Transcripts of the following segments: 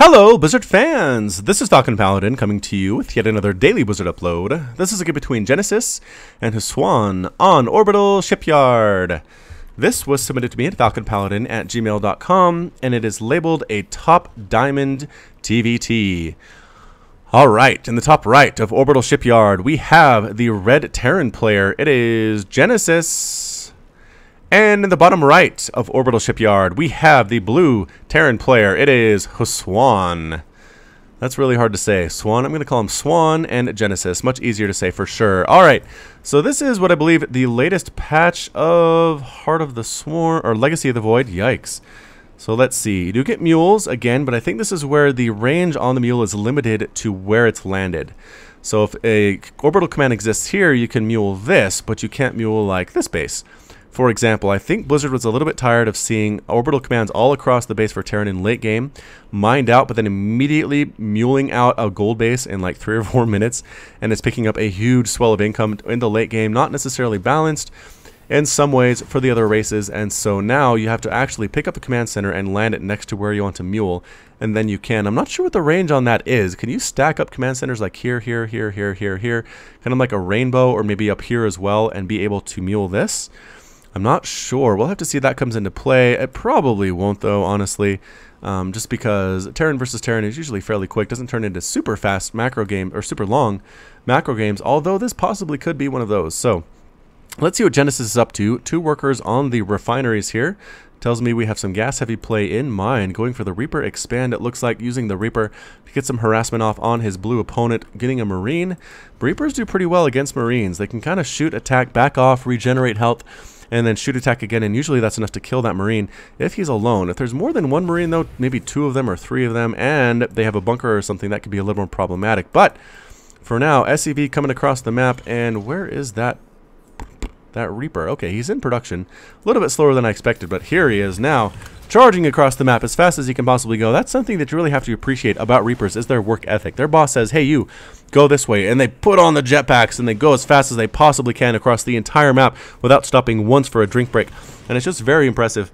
Hello, Blizzard fans! This is Falcon Paladin coming to you with yet another daily Blizzard upload. This is a game between Genesis and Hsuan on Orbital Shipyard. This was submitted to me at falconpaladin@gmail.com, and it is labeled a Top Diamond TVT. Alright, in the top right of Orbital Shipyard, we have the red Terran player. It is Genesis. And in the bottom right of Orbital Shipyard, we have the blue Terran player. It is Hsuan. That's really hard to say. Swan, I'm going to call him Swan and Genesis. Much easier to say for sure. Alright, so this is what I believe the latest patch of Heart of the Swarm, or Legacy of the Void. Yikes. So let's see. You do get mules again, but I think this is where the range on the mule is limited to where it's landed. So if a orbital command exists here, you can mule this, but you can't mule like this base. For example, I think Blizzard was a little bit tired of seeing orbital commands all across the base for Terran in late game, mined out, but then immediately muling out a gold base in like 3 or 4 minutes, and it's picking up a huge swell of income in the late game, not necessarily balanced in some ways for the other races, and so now you have to actually pick up the command center and land it next to where you want to mule, and then you can. I'm not sure what the range on that is. Can you stack up command centers like here, here, here, here, here, here, kind of like a rainbow, or maybe up here as well, and be able to mule this? I'm not sure. We'll have to see if that comes into play. It probably won't, though, honestly, just because Terran versus Terran is usually fairly quick. Doesn't turn into super fast macro game or super long macro games, although this possibly could be one of those. So let's see what Genesis is up to. 2 workers on the refineries here. Tells me we have some gas-heavy play in mind. Going for the Reaper expand, it looks like, using the Reaper to get some harassment off on his blue opponent, getting a Marine. Reapers do pretty well against Marines. They can kind of shoot, attack, back off, regenerate health, and then shoot, attack again, and usually that's enough to kill that Marine if he's alone. If there's more than one Marine, though, maybe 2 of them or 3 of them, and they have a bunker or something, that could be a little more problematic. But for now, SCV coming across the map, and where is that Reaper? Okay, he's in production. A little bit slower than I expected, but here he is now, charging across the map as fast as he can possibly go. That's something that you really have to appreciate about Reapers, is their work ethic. Their boss says, hey, you, go this way, and they put on the jetpacks and they go as fast as they possibly can across the entire map without stopping once for a drink break. And it's just very impressive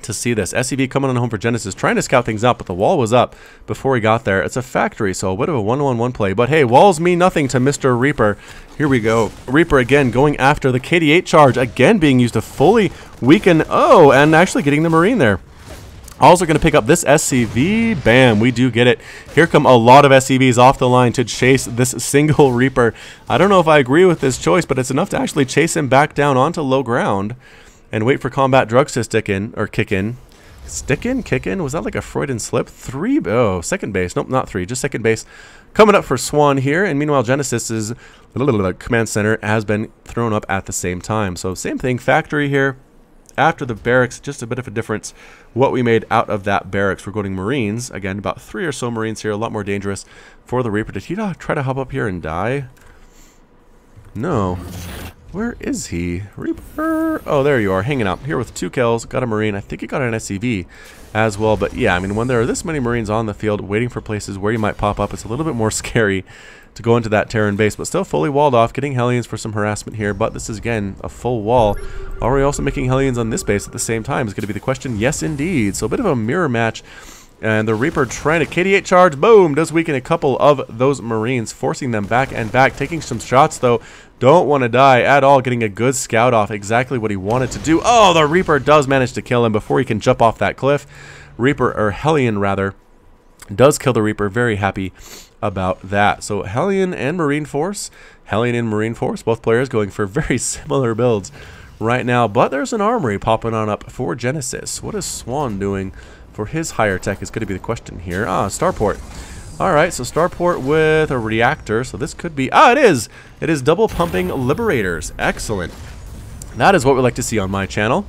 to see this. SCV coming on home for Genesis, trying to scout things out, but the wall was up before he got there. It's a factory, so a bit of a 1-on-1 play, but hey, walls mean nothing to Mr. Reaper. Here we go. Reaper again going after the KD8 charge, again being used to fully weaken, and actually getting the Marine there. Also going to pick up this SCV. Bam, we do get it. Here come a lot of SCVs off the line to chase this single Reaper. I don't know if I agree with this choice, but it's enough to actually chase him back down onto low ground and wait for combat drugs to stick in, or kick in. Stick in? Kick in? Was that like a Freudian slip? 3? Oh, second base. Nope, not 3, just second base. Coming up for Swan here, and meanwhile Genesis's command center has been thrown up at the same time. So same thing, factory here. After the barracks, just a bit of a difference what we made out of that barracks. We're going Marines. Again, about 3 or so Marines here, a lot more dangerous for the Reaper. Did he try to hop up here and die? No. Where is he? Reaper? Oh, there you are, hanging out here with 2 kills. Got a Marine. I think he got an SCV as well. But yeah, I mean, when there are this many Marines on the field waiting for places where you might pop up, it's a little bit more scary to go into that Terran base, but still fully walled off, getting Hellions for some harassment here, but this is, again, a full wall. Are we also making Hellions on this base at the same time is going to be the question. Yes, indeed. So a bit of a mirror match, and the Reaper trying to KD8 charge, boom, does weaken a couple of those Marines, forcing them back and back, taking some shots, though. Don't want to die at all, getting a good scout off, exactly what he wanted to do. Oh, the Reaper does manage to kill him before he can jump off that cliff. Reaper, or Hellion, rather, does kill the Reaper. Very happy about that. So Hellion and Marine Force, both players going for very similar builds right now, but there's an armory popping on up for Genesis. What is Swan doing for his higher tech is going to be the question here. Starport. Alright, so Starport with a reactor, so this could be, it is double pumping Liberators. Excellent. That is what we like to see on my channel.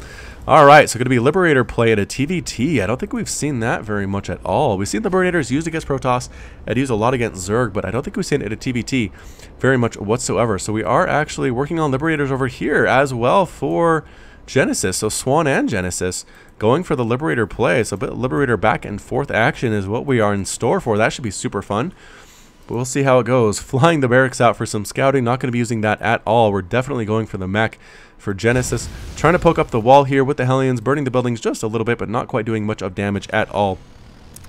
Alright, so going to be Liberator play at a TVT. I don't think we've seen that very much at all. We've seen Liberators used against Protoss and used a lot against Zerg, but I don't think we've seen it at a TVT very much whatsoever. So we are actually working on Liberators over here as well for Genesis. So Swan and Genesis going for the Liberator play. So a bit of Liberator back and forth action is what we are in store for. That should be super fun. But we'll see how it goes. Flying the barracks out for some scouting. Not going to be using that at all. We're definitely going for the mech for Genesis. Trying to poke up the wall here with the Hellions. Burning the buildings just a little bit, but not quite doing much of damage at all.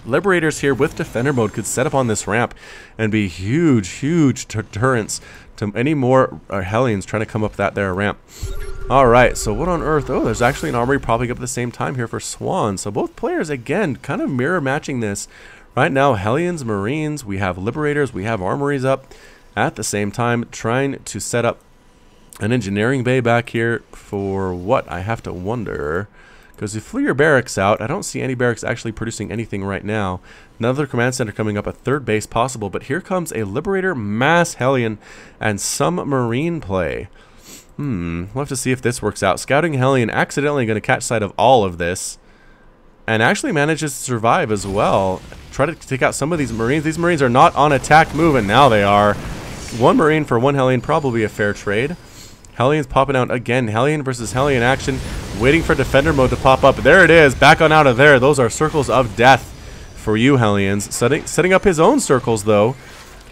Liberators here with Defender mode could set up on this ramp and be huge deterrents to any more Hellions trying to come up that there ramp. Alright, so what on earth? Oh, there's actually an armory popping up at the same time here for Hsuan. So both players, again, kind of mirror matching this. Right now, Hellions, Marines, we have Liberators, we have armories up at the same time, trying to set up an engineering bay back here for what? I have to wonder. Because you flew your barracks out. I don't see any barracks actually producing anything right now. Another command center coming up, a third base possible. But here comes a Liberator, Mass Hellion, and some Marine play. We'll have to see if this works out. Scouting Hellion accidentally going to catch sight of all of this. And actually manages to survive as well. Try to take out some of these Marines. These Marines are not on attack move, and now they are. One Marine for one Hellion, probably a fair trade. Hellion's popping out again. Hellion versus Hellion action. Waiting for Defender mode to pop up. There it is. Back on out of there. Those are circles of death for you, Hellions. Setting up his own circles, though.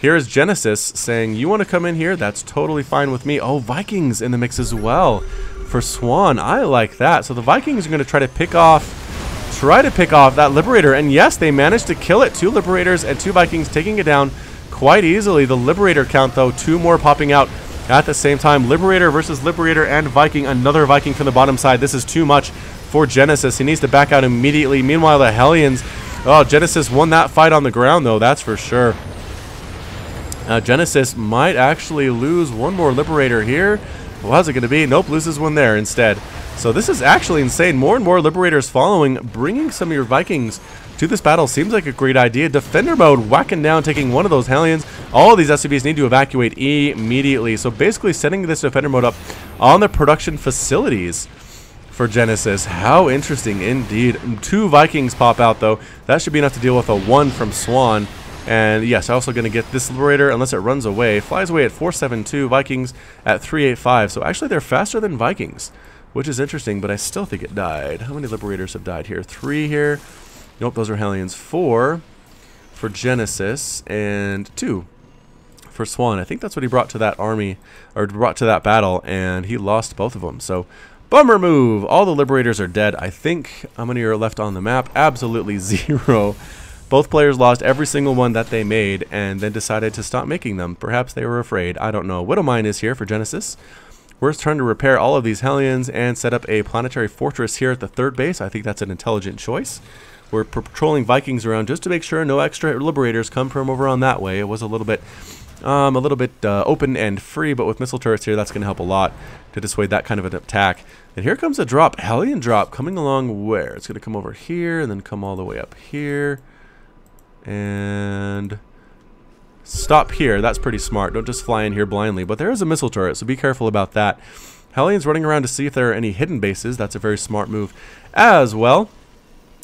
Here is Genesis saying, you want to come in here? That's totally fine with me. Oh, Vikings in the mix as well for Hsuan. I like that. So the Vikings are going to try to pick off that Liberator. And yes, they managed to kill it. 2 Liberators and 2 Vikings taking it down quite easily. The Liberator count, though, 2 more popping out at the same time. Liberator versus Liberator and Viking. Another Viking from the bottom side. This is too much for Genesis. He needs to back out immediately. Meanwhile, the Hellions... Oh, Genesis won that fight on the ground, though. That's for sure. Genesis might actually lose one more Liberator here. How's it going to be? Nope, loses one there instead. So this is actually insane. More and more Liberators following. Bringing some of your Vikings to this battle seems like a great idea. Defender mode, whacking down, taking one of those Hellions. All of these SCVs need to evacuate immediately. So basically setting this Defender mode up on the production facilities for Genesis. How interesting indeed. 2 Vikings pop out, though. That should be enough to deal with a 1 from Hsuan. And yes, also going to get this Liberator, unless it runs away. Flies away at 472, Vikings at 385. So actually they're faster than Vikings, which is interesting, but I still think it died. How many Liberators have died here? 3 here. Nope, those are Hellions. 4 for Genesis, and 2 for Hsuan. I think that's what he brought to that army, or brought to that battle, and he lost both of them. So, bummer move. All the Liberators are dead. I think how many are left on the map? Absolutely 0. Both players lost every single one that they made and then decided to stop making them. Perhaps they were afraid. I don't know. Widowmine is here for Genesis. We're trying to repair all of these Hellions and set up a planetary fortress here at the 3rd base. I think that's an intelligent choice. We're patrolling Vikings around just to make sure no extra Liberators come from over on that way. It was a little bit open and free, but with missile turrets here, that's going to help a lot to dissuade that kind of an attack. And here comes a drop, Hellion drop, coming along where? It's going to come over here and then come all the way up here. And stop here. That's pretty smart. Don't just fly in here blindly. But there is a missile turret, so be careful about that. Hellion's running around to see if there are any hidden bases. That's a very smart move as well.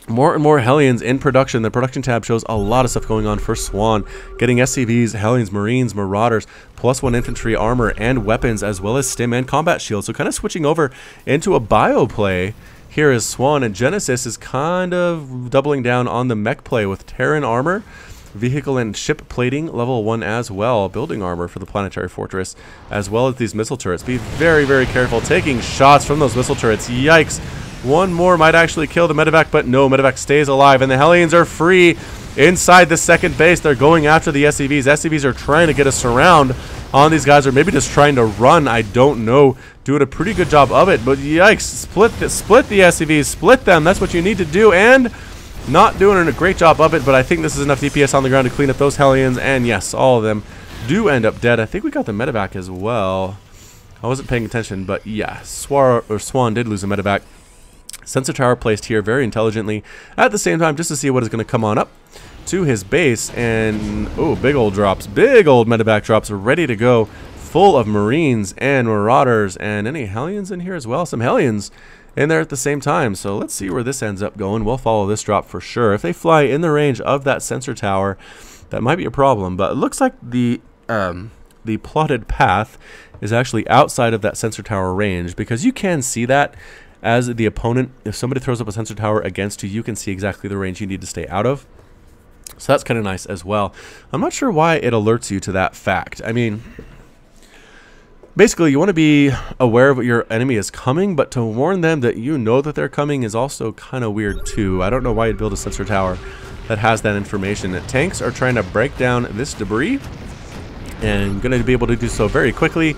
More and more Hellions in production. The production tab shows a lot of stuff going on for Hsuan. Getting SCVs, Hellions, Marines, Marauders, +1 infantry armor and weapons, as well as stim and combat shields. So kind of switching over into a bio play. Here is Hsuan, and Genesis is kind of doubling down on the mech play with Terran armor, vehicle and ship plating, level 1 as well, building armor for the planetary fortress, as well as these missile turrets. Be very, very careful taking shots from those missile turrets. Yikes. One more might actually kill the medevac, but no, medevac stays alive, and the Hellions are free inside the 2nd base. They're going after the SCVs. SCVs are trying to get a surround on these guys, or maybe just trying to run. I don't know. Doing a pretty good job of it, but yikes. Split the SCVs. Split them. That's what you need to do, and not doing a great job of it, but I think this is enough DPS on the ground to clean up those Hellions, and yes, all of them do end up dead. I think we got the medevac as well. I wasn't paying attention, but yeah, Hsuan did lose a medevac. Sensor tower placed here very intelligently at the same time just to see what is going to come on up to his base. And oh, big old drops, big old medevac drops ready to go, full of Marines and Marauders and any Hellions in here as well. Some Hellions in there at the same time. So let's see where this ends up going. We'll follow this drop for sure. If they fly in the range of that sensor tower, that might be a problem, but it looks like the plotted path is actually outside of that sensor tower range, because you can see that as the opponent. If somebody throws up a sensor tower against you, you can see exactly the range you need to stay out of. So that's kind of nice as well. I'm not sure why it alerts you to that fact. I mean, basically you want to be aware of what your enemy is coming, but to warn them that you know that they're coming is also kind of weird too. I don't know why you'd build a sensor tower that has that information. Tanks are trying to break down this debris and going to be able to do so very quickly.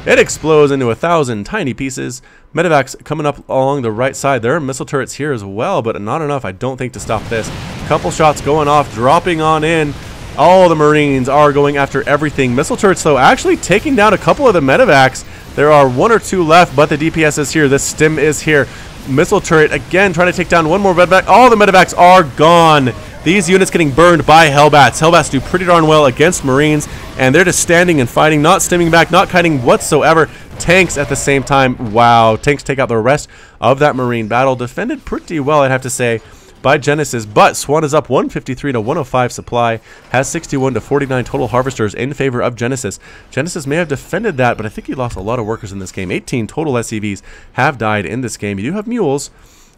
It explodes into 1,000 tiny pieces. Medevacs coming up along the right side. There are missile turrets here as well, but not enough, I don't think, to stop this. Couple shots going off, dropping on in. All the Marines are going after everything. Missile turrets, though, actually taking down a couple of the Medevacs. There are 1 or 2 left, but the DPS is here. The stim is here. Missile turret, again, trying to take down one more Medevac. All the Medevacs are gone. These units getting burned by Hellbats. Hellbats do pretty darn well against Marines, and they're just standing and fighting, not stimming back, not kiting whatsoever. Tanks at the same time. Wow, tanks take out the rest of that Marine battle. Defended pretty well, I'd have to say, by Genesis, but Hsuan is up 153 to 105 supply, has 61 to 49 total harvesters in favor of Genesis. Genesis may have defended that, but I think he lost a lot of workers in this game. 18 total SCVs have died in this game. You do have mules,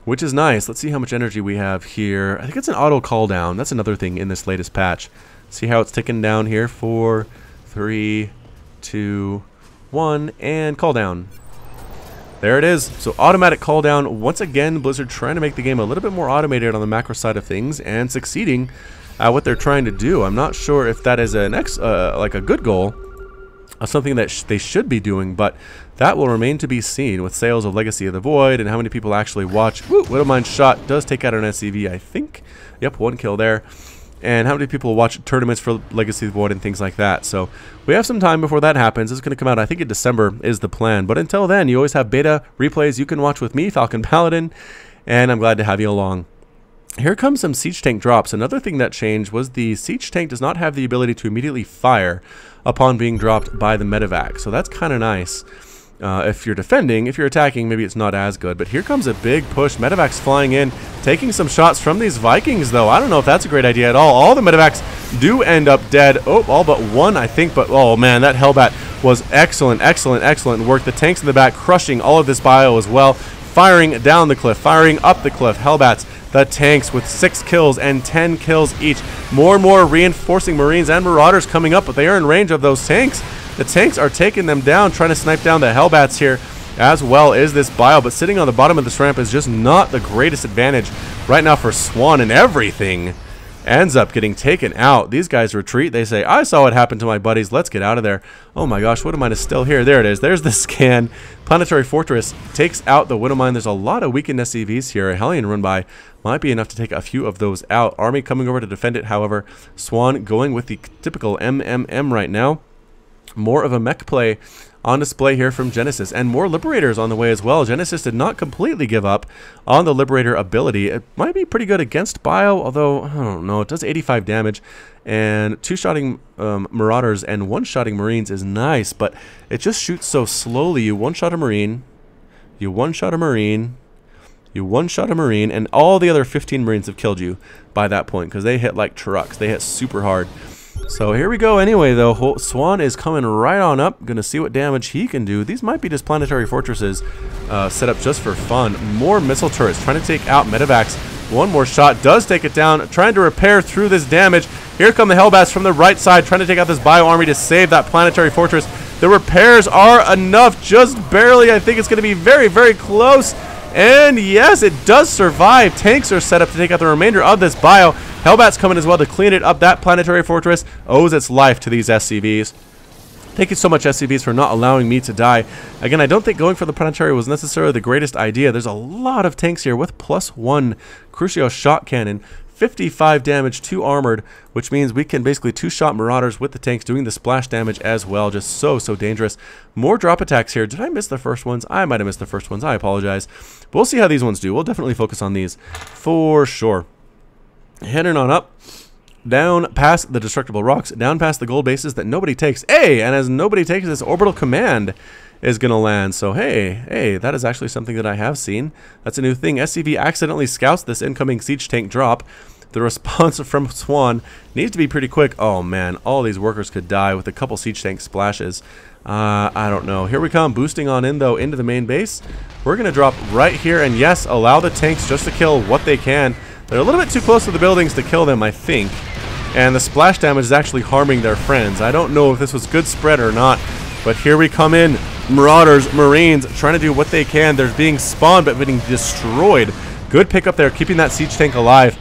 which is nice. Let's see how much energy we have here. I think it's an auto call down. That's another thing in this latest patch. See how it's ticking down here. 4, 3, 2, 1, and call down. There it is. So automatic call down. Once again, Blizzard trying to make the game a little bit more automated on the macro side of things and succeeding at what they're trying to do. I'm not sure if that is an like a good goal, something that they should be doing, but that will remain to be seen with sales of Legacy of the Void and how many people actually watch. Woo, Widowmine shot does take out an SCV, I think. Yep, 1 kill there. And how many people watch tournaments for Legacy of the Void and things like that. So we have some time before that happens. It's going to come out, I think, in December is the plan. But until then, you always have beta replays you can watch with me, Falcon Paladin, and I'm glad to have you along. Here comes some siege tank drops. Another thing that changed was the siege tank does not have the ability to immediately fire upon being dropped by the medevac. So that's kind of nice. If you're defending, if you're attacking, maybe it's not as good. But here comes a big push. Medevacs flying in, taking some shots from these Vikings, though. I don't know if that's a great idea at all. All the Medevacs do end up dead. Oh, all but one, I think. But, oh, man, that Hellbat was excellent, excellent, excellent work. The tanks in the back crushing all of this bio as well. Firing down the cliff, firing up the cliff. Hellbats, the tanks with 6 kills and 10 kills each. More and more reinforcing Marines and Marauders coming up, but they are in range of those tanks. The tanks are taking them down, trying to snipe down the Hellbats here, as well as this bio. But sitting on the bottom of this ramp is just not the greatest advantage right now for Hsuan, and everything ends up getting taken out. These guys retreat. They say, I saw what happened to my buddies. Let's get out of there. Oh my gosh, Widowmine is still here. There it is. There's the scan. Planetary Fortress takes out the Widowmine. There's a lot of weakened SCVs here. A Hellion run by might be enough to take a few of those out. Army coming over to defend it, however. Hsuan going with the typical MMM right now. More of a mech play on display here from Genesis, and more Liberators on the way as well. Genesis did not completely give up on the Liberator ability. It might be pretty good against bio, although, I don't know, it does 85 damage, and 2-shotting Marauders and 1-shotting Marines is nice, but it just shoots so slowly. You 1-shot a Marine, you 1-shot a Marine, you 1-shot a Marine, and all the other 15 Marines have killed you by that point, because they hit like trucks. They hit super hard. So here we go anyway, though. Hsuan is coming right on up. Gonna see what damage he can do. These might be just planetary fortresses set up just for fun. More missile turrets trying to take out medevacs. One more shot does take it down. Trying to repair through this damage. Here come the Hellbats from the right side, trying to take out this bio army to save that planetary fortress. The repairs are enough, just barely. I think it's going to be very, very close. And yes, it does survive. Tanks are set up to take out the remainder of this bio. Hellbat's coming as well to clean it up. That planetary fortress owes its life to these SCVs. Thank you so much, SCVs, for not allowing me to die. Again, I don't think going for the planetary was necessarily the greatest idea. There's a lot of tanks here with +1 Crucio shot cannon. 55 damage, 2 armored, which means we can basically 2-shot Marauders with the tanks doing the splash damage as well. Just so dangerous. More drop attacks here. Did I miss the first ones? I might have missed the first ones. I apologize. But we'll see how these ones do. We'll definitely focus on these for sure. Heading on up, down past the destructible rocks, down past the gold bases that nobody takes. Hey, and as nobody takes, this orbital command is going to land. So hey, that is actually something that I have seen. That's a new thing. SCV accidentally scouts this incoming siege tank drop. The response from Hsuan needs to be pretty quick. Oh man, all these workers could die with a couple siege tank splashes. I don't know. Here we come, boosting on in though into the main base. We're going to drop right here, and yes, allow the tanks just to kill what they can. They're a little bit too close to the buildings to kill them, I think. And the splash damage is actually harming their friends. I don't know if this was good spread or not, but here we come in. Marauders, Marines, trying to do what they can. They're being spawned but getting destroyed. Good pickup there, keeping that siege tank alive.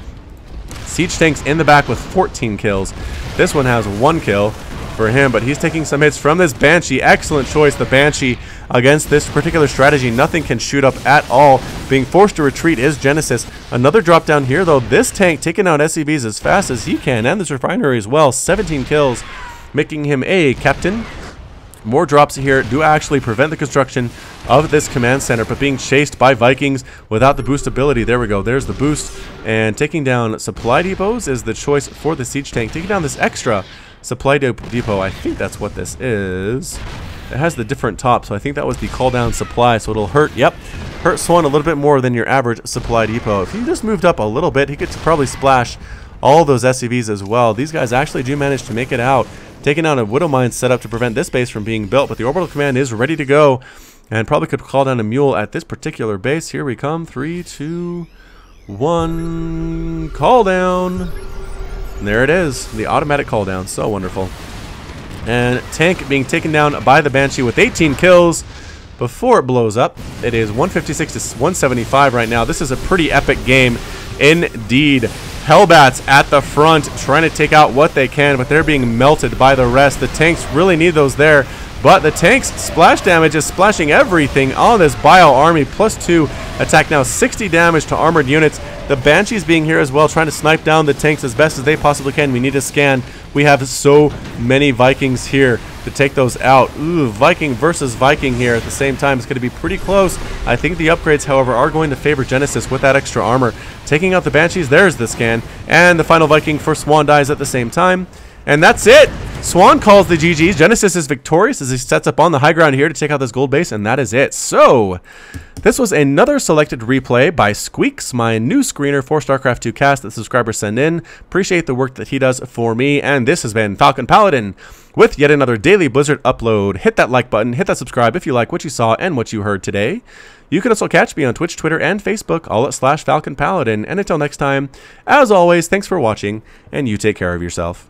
Siege tanks in the back with 14 kills. This one has 1 kill for him, but he's taking some hits from this Banshee. Excellent choice, the Banshee, against this particular strategy. Nothing can shoot up at all. Being forced to retreat is Genesis. Another drop down here, though. This tank taking out SCVs as fast as he can, and this refinery as well. 17 kills, making him a captain. More drops here do actually prevent the construction of this command center, but being chased by Vikings without the boost ability. There we go. There's the boost. And taking down supply depots is the choice for the siege tank. Taking down this extra supply depot, I think that's what this is. It has the different top, so I think that was the call down supply, so it'll hurt, hurt Hsuan a little bit more than your average supply depot. If he just moved up a little bit, he could probably splash all those SCVs as well. These guys actually do manage to make it out. Taking out a Widow Mine set up to prevent this base from being built, but the Orbital Command is ready to go, and probably could call down a mule at this particular base. Here we come. 3, 2, 1, call down. And there it is, the automatic call down. So wonderful. And tank being taken down by the Banshee with 18 kills before it blows up. It is 156 to 175 right now. This is a pretty epic game indeed. Hellbats at the front trying to take out what they can, but they're being melted by the rest. The tanks really need those there, but the tanks' splash damage is splashing everything on this Bio army. +2 attack now, 60 damage to armored units. The Banshees being here as well, trying to snipe down the tanks as best as they possibly can. We need a scan. We have so many Vikings here to take those out. Ooh, Viking versus Viking here at the same time. It's going to be pretty close. I think the upgrades, however, are going to favor Genesis with that extra armor. Taking out the Banshees, there's the scan. And the final Viking for Hsuan dies at the same time. And that's it. Hsuan calls the GGs. Genesis is victorious as he sets up on the high ground here to take out this gold base, and that is it. So, this was another selected replay by Squeaks, my new screener for StarCraft 2 cast that subscribers send in. Appreciate the work that he does for me, and this has been Falcon Paladin with yet another Daily Blizzard upload. Hit that like button, hit that subscribe if you like what you saw and what you heard today. You can also catch me on Twitch, Twitter, and Facebook, all at /Falcon Paladin. And until next time, as always, thanks for watching, and you take care of yourself.